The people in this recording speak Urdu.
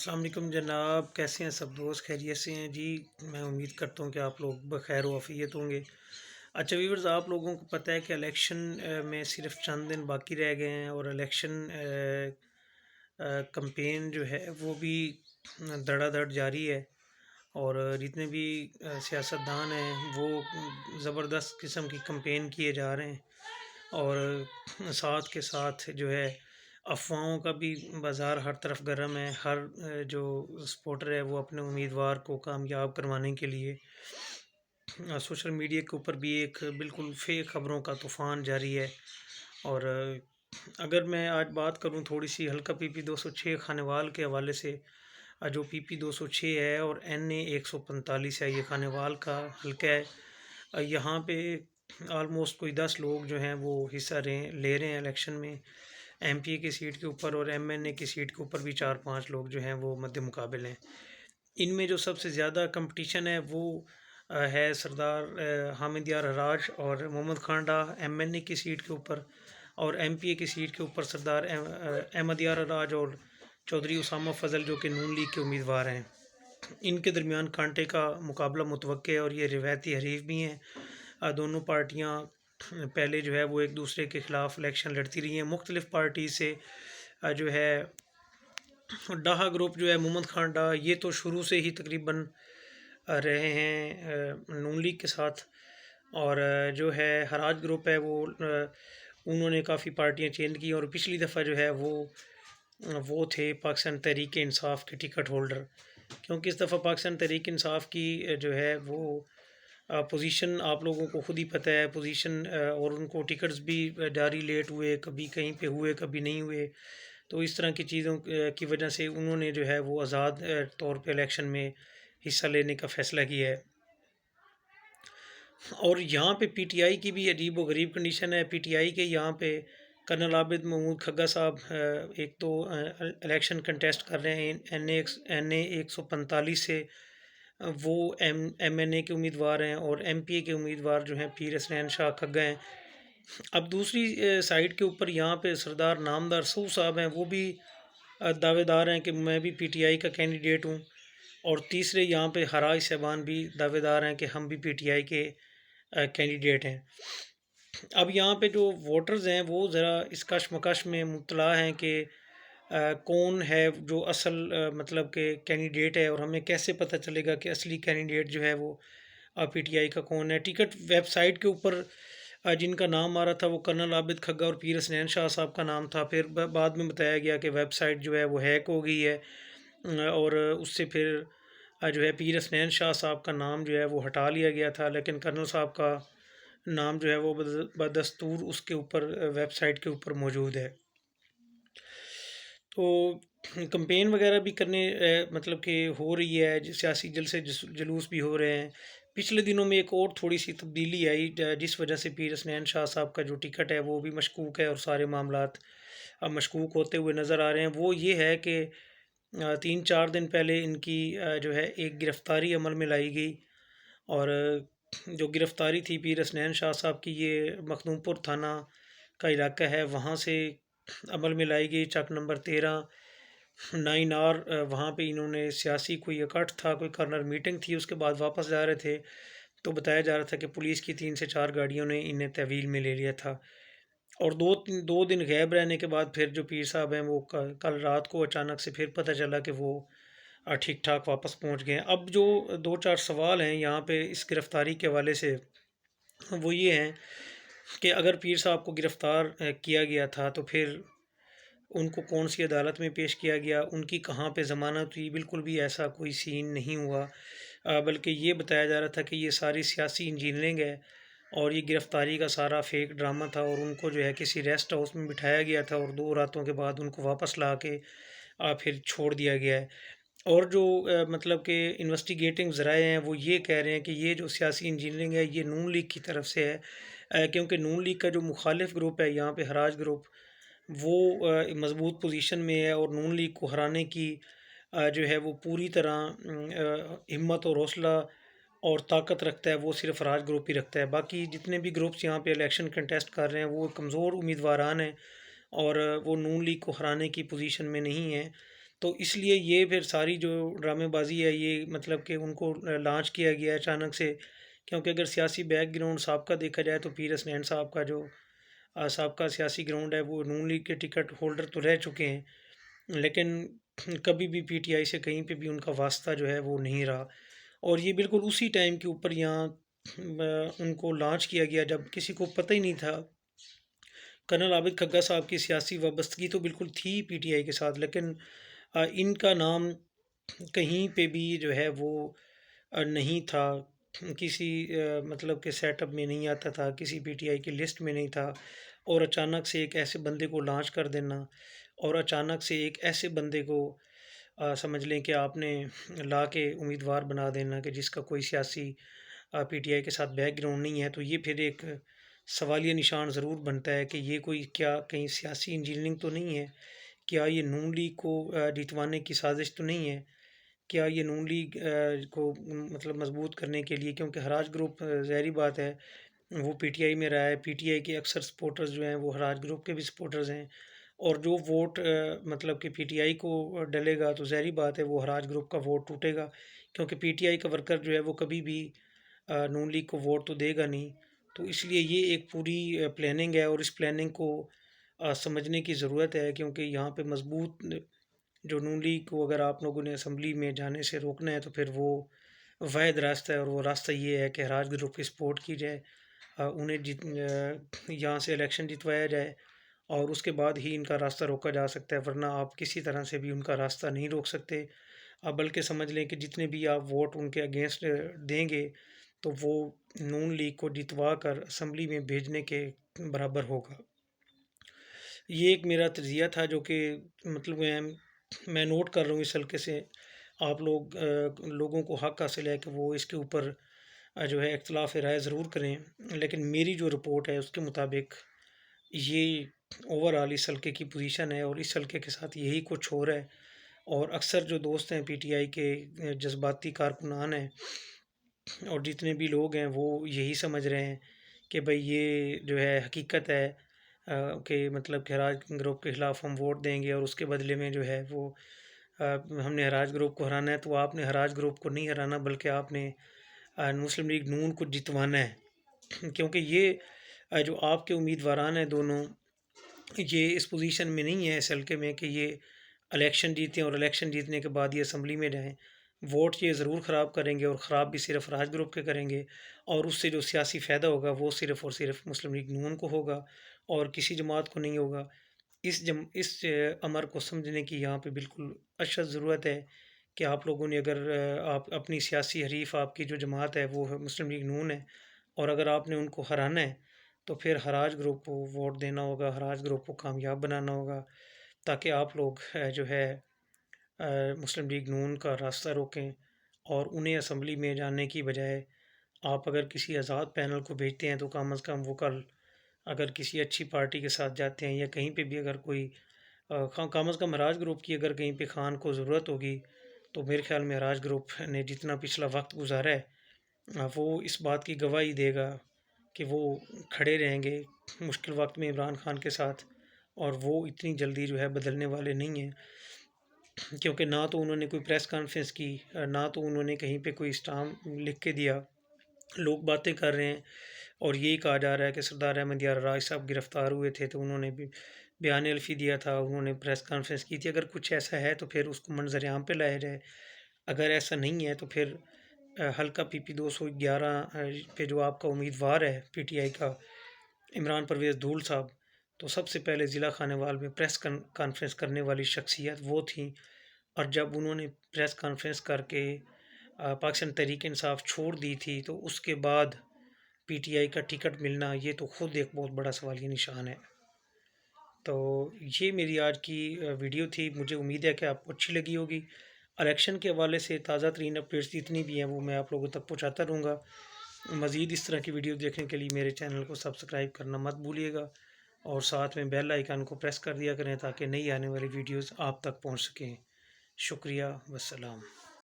السلام علیکم جناب، کیسے ہیں سب دوست؟ خیریت سے ہیں جی؟ میں امید کرتا ہوں کہ آپ لوگ بخیر و عافیت ہوں گے۔ اچھا ویورز، آپ لوگوں کو پتہ ہے کہ الیکشن میں صرف چند دن باقی رہ گئے ہیں، اور الیکشن کمپین جو ہے وہ بھی دھڑا دھڑ جاری ہے، اور جتنے بھی سیاستدان ہیں وہ زبردست قسم کی کمپین کیے جا رہے ہیں، اور ساتھ کے ساتھ جو ہے افواہوں کا بھی بازار ہر طرف گرم ہے۔ ہر جو سپورٹر ہے وہ اپنے امیدوار کو کامیاب کروانے کے لیے سوشل میڈیا کے اوپر بھی ایک بالکل فیک خبروں کا طوفان جاری ہے۔ اور اگر میں آج بات کروں تھوڑی سی حلقہ پی پی 206 خانوال کے حوالے سے، جو پی پی 206 ہے اور این اے 145 ہے، یہ خانوال کا حلقہ ہے۔ یہاں پہ آلموسٹ کوئی 10 لوگ جو ہیں وہ حصہ لے رہے ہیں الیکشن میں، ایم پی اے کی سیٹ کے اوپر، اور ایم این اے کی سیٹ کے اوپر بھی 4-5 لوگ جو ہیں وہ مد مقابل ہیں۔ ان میں جو سب سے زیادہ کمپٹیشن ہے وہ ہے سردار حامد یار حراج اور محمد خانڈا ایم این اے کی سیٹ کے اوپر، اور ایم پی اے کی سیٹ کے اوپر سردار احمد یار حراج اور چودھری اسامہ فضل جو کہ نون لیگ کے امیدوار ہیں۔ ان کے درمیان کانٹے کا مقابلہ متوقع ہے، اور یہ روایتی حریف بھی ہیں۔ دونوں پارٹیاں پہلے جو ہے وہ ایک دوسرے کے خلاف الیکشن لڑتی رہی ہیں مختلف پارٹی سے۔ جو ہے ڈاہا گروپ جو ہے محمد خانڈا، یہ تو شروع سے ہی تقریباً رہے ہیں نون لیگ کے ساتھ، اور جو ہے حراج گروپ ہے وہ انہوں نے کافی پارٹیاں چینج کی، اور پچھلی دفعہ جو ہے وہ تھے پاکستان تحریک انصاف کے ٹکٹ ہولڈر، کیونکہ اس دفعہ پاکستان تحریک انصاف کی جو ہے وہ پوزیشن آپ لوگوں کو خود ہی پتہ ہے پوزیشن، اور ان کو ٹکٹس بھی جاری لیٹ ہوئے، کبھی کہیں پہ ہوئے کبھی نہیں ہوئے، تو اس طرح کی چیزوں کی وجہ سے انہوں نے جو ہے وہ آزاد طور پہ الیکشن میں حصہ لینے کا فیصلہ کیا ہے۔ اور یہاں پہ پی ٹی آئی کی بھی عجیب و غریب کنڈیشن ہے۔ پی ٹی آئی کے یہاں پہ کرنل عابد محمود کھگا صاحب ایک تو الیکشن کنٹیسٹ کر رہے ہیں این اے 145 سے، وہ ایم این اے کے امیدوار ہیں، اور ایم پی اے کے امیدوار جو ہیں پیر حسنین شاہ کھگا ہیں۔ اب دوسری سائڈ کے اوپر یہاں پہ سردار نامدار سو صاحب ہیں، وہ بھی دعوے دار ہیں کہ میں بھی پی ٹی آئی کا کینڈیڈیٹ ہوں، اور تیسرے یہاں پہ حراج صاحبان بھی دعوے دار ہیں کہ ہم بھی پی ٹی آئی کے کینڈیڈیٹ ہیں۔ اب یہاں پہ جو ووٹرز ہیں وہ ذرا اس کشمکش میں مبتلا ہیں کہ کون ہے جو اصل مطلب کہ کینڈیڈیٹ ہے، اور ہمیں کیسے پتہ چلے گا کہ اصلی کینڈیڈیٹ جو ہے وہ پی ٹی آئی کا کون ہے۔ ٹکٹ ویب سائٹ کے اوپر جن کا نام آ رہا تھا وہ کرنل عابد کھگا اور پیر حسنین شاہ صاحب کا نام تھا، پھر بعد میں بتایا گیا کہ ویب سائٹ جو ہے وہ ہیک ہو گئی ہے، اور اس سے پھر جو ہے پیر حسنین شاہ صاحب کا نام جو ہے وہ ہٹا لیا گیا تھا، لیکن کرنل صاحب کا نام جو ہے وہ بدستور اس کے اوپر ویب سائٹ کے اوپر موجود ہے۔ تو کمپین وغیرہ بھی کرنے مطلب کہ ہو رہی ہے، سیاسی جلسے جلوس بھی ہو رہے ہیں۔ پچھلے دنوں میں ایک اور تھوڑی سی تبدیلی آئی جس وجہ سے پیر حسنین شاہ صاحب کا جو ٹکٹ ہے وہ بھی مشکوک ہے، اور سارے معاملات اب مشکوک ہوتے ہوئے نظر آ رہے ہیں۔ وہ یہ ہے کہ 3-4 دن پہلے ان کی جو ہے ایک گرفتاری عمل میں لائی گئی، اور جو گرفتاری تھی پیر حسنین شاہ صاحب کی، یہ مخدوم پور تھانہ کا علاقہ ہے، وہاں سے عمل میں لائی گئی۔ چک نمبر 13 9 آر، وہاں پہ انہوں نے سیاسی کوئی اکٹھ تھا، کوئی کارنر میٹنگ تھی، اس کے بعد واپس جا رہے تھے، تو بتایا جا رہا تھا کہ پولیس کی 3 سے 4 گاڑیوں نے انہیں تحویل میں لے لیا تھا، اور 2 دن غائب رہنے کے بعد پھر جو پیر صاحب ہیں وہ کل رات کو اچانک سے پھر پتہ چلا کہ وہ ٹھیک ٹھاک واپس پہنچ گئے ہیں۔ اب جو 2-4 سوال ہیں یہاں پہ اس گرفتاری کے حوالے سے، وہ یہ ہیں کہ اگر پیر صاحب کو گرفتار کیا گیا تھا تو پھر ان کو کون سی عدالت میں پیش کیا گیا، ان کی کہاں پہ ضمانت ہوئی؟ بالکل بھی ایسا کوئی سین نہیں ہوا، بلکہ یہ بتایا جا رہا تھا کہ یہ ساری سیاسی انجینئرنگ ہے، اور یہ گرفتاری کا سارا فیک ڈرامہ تھا، اور ان کو جو ہے کسی ریسٹ ہاؤس میں بٹھایا گیا تھا، اور 2 راتوں کے بعد ان کو واپس لا کے پھر چھوڑ دیا گیا ہے۔ اور جو مطلب کہ انویسٹیگیٹنگ ذرائع ہیں وہ یہ کہہ رہے ہیں کہ یہ جو سیاسی انجینئرنگ ہے یہ نون لیگ کی طرف سے ہے، کیونکہ نون لیگ کا جو مخالف گروپ ہے یہاں پہ حراج گروپ، وہ مضبوط پوزیشن میں ہے، اور نون لیگ کو ہرانے کی جو ہے وہ پوری طرح ہمت اور حوصلہ اور طاقت رکھتا ہے، وہ صرف حراج گروپ ہی رکھتا ہے۔ باقی جتنے بھی گروپس یہاں پہ الیکشن کنٹیسٹ کر رہے ہیں وہ کمزور امیدواران ہیں، اور وہ نون لیگ کو ہرانے کی پوزیشن میں نہیں ہیں۔ تو اس لیے یہ پھر ساری جو ڈرامے بازی ہے یہ مطلب کہ ان کو لانچ کیا گیا ہے اچانک سے، کیونکہ اگر سیاسی بیک گراؤنڈ صاحب کا دیکھا جائے تو پیر حسنین صاحب کا جو سابقہ سیاسی گراؤنڈ ہے وہ نون لیگ کے ٹکٹ ہولڈر تو رہ چکے ہیں، لیکن کبھی بھی پی ٹی آئی سے کہیں پہ بھی ان کا واسطہ جو ہے وہ نہیں رہا، اور یہ بالکل اسی ٹائم کے اوپر یہاں ان کو لانچ کیا گیا جب کسی کو پتہ ہی نہیں تھا۔ کرنل عابد کھگا صاحب کی سیاسی وابستگی تو بالکل تھی پی ٹی آئی کے ساتھ، لیکن ان کا نام کہیں پہ بھی جو ہے وہ نہیں تھا، کسی مطلب کہ سیٹ اپ میں نہیں آتا تھا، کسی پی ٹی آئی کی لسٹ میں نہیں تھا، اور اچانک سے ایک ایسے بندے کو لانچ کر دینا، اور اچانک سے ایک ایسے بندے کو سمجھ لیں کہ آپ نے لا کے امیدوار بنا دینا کہ جس کا کوئی سیاسی پی ٹی آئی کے ساتھ بیک گراؤنڈ نہیں ہے، تو یہ پھر ایک سوالیہ نشان ضرور بنتا ہے کہ یہ کوئی کیا کہیں سیاسی انجینئرنگ تو نہیں ہے، کیا یہ نون لیگ کو جتوانے کی سازش تو نہیں ہے، کیا یہ نون لیگ کو مطلب مضبوط کرنے کے لیے، کیونکہ ہراج گروپ ظاہری بات ہے وہ پی ٹی آئی میں رہا ہے، پی ٹی آئی کے اکثر سپورٹرز جو ہیں وہ ہراج گروپ کے بھی سپورٹرز ہیں، اور جو ووٹ مطلب کہ پی ٹی آئی کو ڈلے گا تو ظاہری بات ہے وہ ہراج گروپ کا ووٹ ٹوٹے گا، کیونکہ پی ٹی آئی کا ورکر جو ہے وہ کبھی بھی نون لیگ کو ووٹ تو دے گا نہیں، تو اس لیے یہ ایک پوری پلاننگ ہے، اور اس پلاننگ کو سمجھنے کی ضرورت ہے، کیونکہ یہاں پہ مضبوط جو نون لیگ کو اگر آپ لوگوں نے اسمبلی میں جانے سے روکنا ہے تو پھر وہ واحد راستہ ہے، اور وہ راستہ یہ ہے کہ ہراج گروپ کی سپورٹ کی جائے، انہیں یہاں سے الیکشن جتوایا جائے، اور اس کے بعد ہی ان کا راستہ روکا جا سکتا ہے، ورنہ آپ کسی طرح سے بھی ان کا راستہ نہیں روک سکتے، بلکہ سمجھ لیں کہ جتنے بھی آپ ووٹ ان کے اگینسٹ دیں گے تو وہ نون لیگ کو جتوا کر اسمبلی میں بھیجنے کے برابر ہوگا۔ یہ ایک میرا تجزیہ تھا جو کہ مطلب میں نوٹ کر رہا ہوں اس حلقے سے، آپ لوگوں کو حق حاصل ہے کہ وہ اس کے اوپر جو ہے اختلاف رائے ضرور کریں، لیکن میری جو رپورٹ ہے اس کے مطابق یہ اوور آل اس حلقے کی پوزیشن ہے، اور اس حلقے کے ساتھ یہی کچھ ہو رہا ہے، اور اکثر جو دوست ہیں پی ٹی آئی کے جذباتی کارکنان ہیں اور جتنے بھی لوگ ہیں وہ یہی سمجھ رہے ہیں کہ بھئی یہ جو ہے حقیقت ہے کہ مطلب کہ ہراج گروپ کے خلاف ہم ووٹ دیں گے، اور اس کے بدلے میں جو ہے وہ ہم نے ہراج گروپ کو ہرانا ہے، تو آپ نے ہراج گروپ کو نہیں ہرانا بلکہ آپ نے مسلم لیگ نون کو جتوانا ہے، کیونکہ یہ جو آپ کے امیدواران ہیں دونوں، یہ اس پوزیشن میں نہیں ہے اس حلقے میں کہ یہ الیکشن جیتیں اور الیکشن جیتنے کے بعد یہ اسمبلی میں جائیں، ووٹ یہ ضرور خراب کریں گے، اور خراب بھی صرف راج گروپ کے کریں گے، اور اس سے جو سیاسی فائدہ ہوگا وہ صرف اور صرف مسلم لیگ نون کو ہوگا اور کسی جماعت کو نہیں ہوگا۔ اس امر کو سمجھنے کی یہاں پہ بالکل اشد ضرورت ہے کہ آپ لوگوں نے اگر آپ اپنی سیاسی حریف آپ کی جو جماعت ہے وہ مسلم لیگ نون ہے، اور اگر آپ نے ان کو ہرانا ہے تو پھر ہراج گروپ کو ووٹ دینا ہوگا، ہراج گروپ کو کامیاب بنانا ہوگا، تاکہ آپ لوگ جو ہے مسلم لیگ نون کا راستہ روکیں، اور انہیں اسمبلی میں جانے کی بجائے آپ اگر کسی آزاد پینل کو بھیجتے ہیں تو کم از کم وہ کل اگر کسی اچھی پارٹی کے ساتھ جاتے ہیں، یا کہیں پہ بھی اگر کوئی کم از کم ہراج گروپ کی اگر کہیں پہ خان کو ضرورت ہوگی تو میرے خیال میں ہراج گروپ نے جتنا پچھلا وقت گزارا ہے وہ اس بات کی گواہی دے گا کہ وہ کھڑے رہیں گے مشکل وقت میں عمران خان کے ساتھ، اور وہ اتنی جلدی جو ہے بدلنے والے نہیں ہیں، کیونکہ نہ تو انہوں نے کوئی پریس کانفرنس کی، نہ تو انہوں نے کہیں پہ کوئی اسٹامپ لکھ کے دیا، لوگ باتیں کر رہے ہیں، اور یہی کہا جا رہا ہے کہ سردار احمد یار راج صاحب گرفتار ہوئے تھے تو انہوں نے بھی بیان الفی دیا تھا، انہوں نے پریس کانفرنس کی تھی، اگر کچھ ایسا ہے تو پھر اس کو منظر عام پہ لایا جائے، اگر ایسا نہیں ہے تو پھر حلقہ پی پی 211 پہ جو آپ کا امیدوار ہے پی ٹی آئی کا عمران پرویز دھول صاحب، تو سب سے پہلے ضلع خانے وال میں پریس کانفرنس کرنے والی شخصیت وہ تھیں، اور جب انہوں نے پریس کانفرنس کر کے پاکستان تحریک انصاف چھوڑ دی تھی تو اس کے بعد پی ٹی آئی کا ٹکٹ ملنا یہ تو خود ایک بہت بڑا سوالیہ نشان ہے۔ تو یہ میری آج کی ویڈیو تھی، مجھے امید ہے کہ آپ کو اچھی لگی ہوگی، الیکشن کے حوالے سے تازہ ترین اپڈیٹس جتنی بھی ہیں وہ میں آپ لوگوں تک پہنچاتا رہوں گا۔ مزید اس طرح کی ویڈیو دیکھنے کے لیے میرے چینل کو سبسکرائب کرنا مت بھولیے گا، اور ساتھ میں بیل آئیکن کو پریس کر دیا کریں تاکہ نئی آنے والی ویڈیوز آپ تک پہنچ سکیں۔ شکریہ، والسلام۔